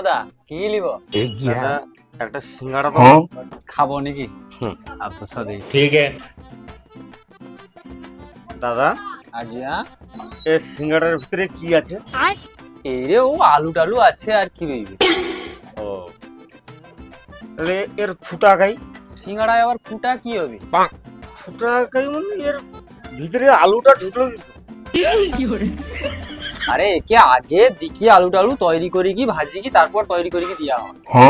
দা কি লিব? দাদা একটা সিঙ্গাড়া দাও। খাবো নাকি? হুম। আচ্ছা দেই। ठीक है। দাদা আজিয়া এই সিঙ্গাড়ার ভিতরে কি আছে? এই রে ও আলু টালু আছে আর কি রইবে। ও তাহলে এর ফুটা খাই। সিঙ্গাড়ায় আবার ফুটা কি হবে? ফুটা খাই মানে এর ভিতরে আলুটা ঢুকলো কি? আরে একে আগে দিকি আলু টালু তৈরি করি কি ভাজি কি তারপর তৈরি করি কি দিয়া হয়। ও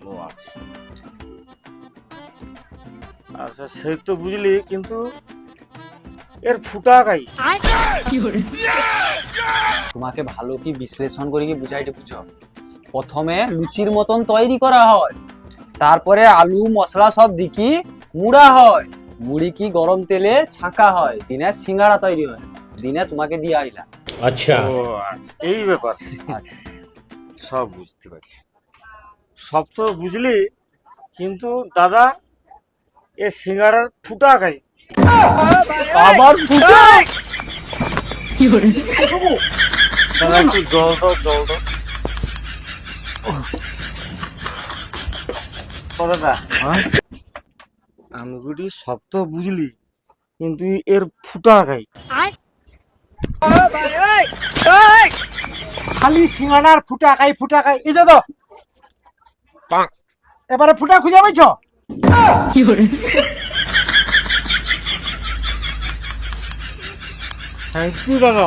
ও আচ্ছা আচ্ছা সেই তো বুঝলি, কিন্তু এর ফুটা খাই। তোমাকে ভালো কি বিশ্লেষণ করে কি বুঝাইতে বুঝো। প্রথমে লুচির মতন তৈরি করা হয়, তারপরে আলু মশলা সব দিকি মুড়া হয়, মুড়ি কি গরম তেলে ছাঁকা হয়, দিনে সিঙ্গাড়া তৈরি হয়, দিনে তোমাকে দিয়ে আইলা। अच्छा। ও আচ্ছা এই ব্যাপার। সব বুঝতে পারছি, সব তো বুঝলি, কিন্তু দাদা এ সিঙ্গাড়ার ফুটা খাই। আবার ফুটা? দাদা একটু জল দাও, জল দাও। ও দাদা আমি গুটি সব তো বুঝলি, কিন্তু এর ফুটা খাই। খালি সিঙ্গাড়ার ফুটা খাই এই যে তো এবারে ফুটা খুঁজে পাইছ? থ্যাংক ইউ দাদা।